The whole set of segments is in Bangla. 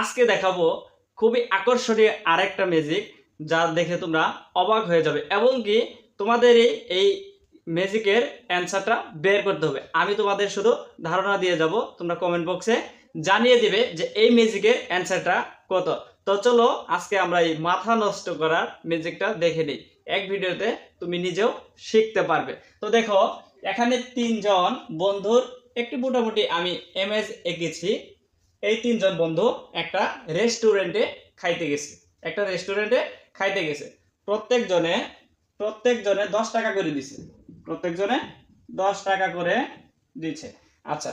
আজকে দেখাবো খুবই আকর্ষণীয় আরেকটা ম্যাজিক, যা দেখে তোমরা অবাক হয়ে যাবে এবং কি তোমাদের এই ম্যাজিকের অ্যান্সারটা বের করতে হবে। আমি তোমাদের শুধু ধারণা দিয়ে যাব, তোমরা কমেন্ট বক্সে জানিয়ে দিবে যে এই ম্যাজিকের অ্যান্সারটা কত। তো চলো আজকে আমরা এই মাথা নষ্ট করার ম্যাজিকটা দেখে নিই। এক ভিডিওতে তুমি নিজেও শিখতে পারবে। তো দেখো, এখানে তিনজন বন্ধুর একটি মোটামুটি আমি ইমেজ এঁকেছি। এই তিনজন বন্ধু একটা রেস্টুরেন্টে খাইতে গেছে। প্রত্যেকজনে 10 টাকা করে দিছে। প্রত্যেকজনে 10 টাকা করে দিচ্ছে। আচ্ছা,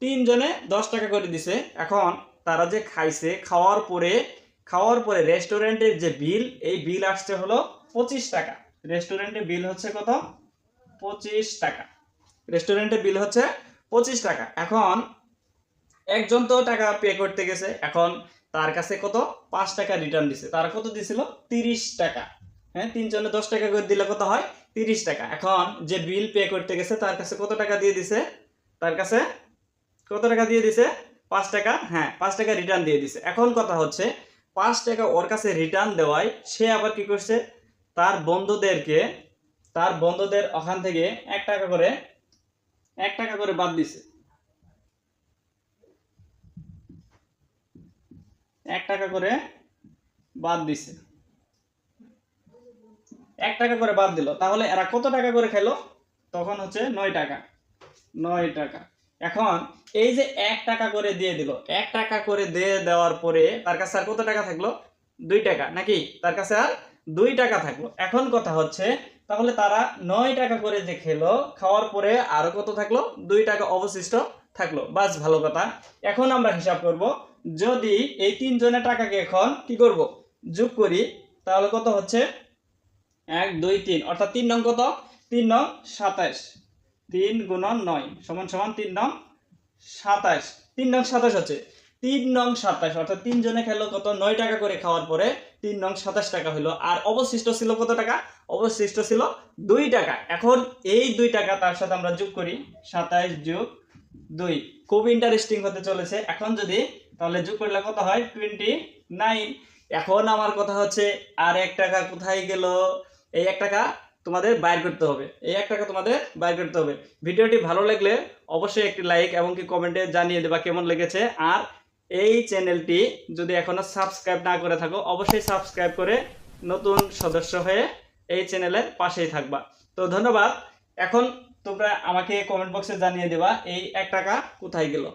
তিনজনে 10 টাকা করে দিছে। এখন তারা যে খাইছে, খাওয়ার পরে রেস্টুরেন্টের যে বিল, এই বিল আসছে হলো 25 টাকা। রেস্টুরেন্টের বিল হচ্ছে কত? 25 টাকা। রেস্টুরেন্টের বিল হচ্ছে 25 টাকা। এখন একজন তো টাকা পে করতে গেছে, এখন তার কাছে কত? 5 টাকা রিটার্ন দিছে। তার কত দিছিল? 30 টাকা। হ্যাঁ, তিনজনে 10 টাকা করে দিলে কত হয়? 30 টাকা। এখন যে বিল পে করতে গেছে তার কাছে কত টাকা দিয়ে দিছে? তার কাছে কত টাকা দিয়ে দিছে? 5 টাকা। হ্যাঁ, 5 টাকা রিটার্ন দিয়ে দিছে। এখন কথা হচ্ছে, 5 টাকা ওর কাছে রিটার্ন দেওয়ায় সে আবার কি করছে? তার বন্ধুদের ওখান থেকে 1 টাকা করে বাদ দিছে। 1 টাকা করে বাদ দিছে। 1 টাকা করে বাদ দিল। তাহলে এরা কত টাকা করে খেলো? তখন হচ্ছে 9 টাকা। 9 টাকা। এখন এই যে 1 টাকা করে দিয়ে দিল, 1 টাকা করে দিয়ে দেওয়ার পরে তার কাছে আর কত টাকা থাকলো? 2 টাকা, নাকি? তার কাছে আর 2 টাকা থাকলো। এখন কথা হচ্ছে, তাহলে তারা 9 টাকা করে যে খেলো, খাওয়ার পরে আরো কত থাকলো? 2 টাকা অবশিষ্ট থাকলো। বাস, ভালো কথা। এখন আমরা হিসাব করব, যদি এই তিনজনের টাকাকে এখন কি করব? যোগ করি, তাহলে কত হচ্ছে? 1 2 3, অর্থাৎ 3 নং কত? 3 নং 27। 3 গুণন 9 সমান সমান 3 নং 27। 3 নং 27 হচ্ছে 3 নং 27, অর্থাৎ তিনজনে খেলো কত? 9 টাকা করে খাওয়ার পরে 3 নং 27 টাকা হলো। আর অবশিষ্ট ছিল কত টাকা? অবশিষ্ট ছিল 2 টাকা। এখন এই 2 টাকা তার সাথে আমরা যোগ করি, 27 যোগ 2। খুব ইন্টারেস্টিং হতে চলেছে। এখন যদি তাহলে যোগ করলে কত হয়? 29। এখন আমার কথা হচ্ছে, আর 1 টাকা কোথায় গেল? এই 1 টাকা তোমাদের বাইর করতে হবে। ভিডিওটি ভালো লাগলে অবশ্যই একটি লাইক এবং কি কমেন্টে জানিয়ে দেবা কেমন লেগেছে। আর এই চ্যানেলটি যদি এখনো সাবস্ক্রাইব না করে থাকো, অবশ্যই সাবস্ক্রাইব করে নতুন সদস্য হয়ে এই চ্যানেলের পাশেই থাকবা। তো ধন্যবাদ। এখন তোমরা আমাকে কমেন্ট বক্সে জানিয়ে দেবা এই 1 টাকা কোথায় গেল।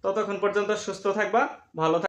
ততক্ষণ পর্যন্ত সুস্থ থাকবা, ভালো থাকবা।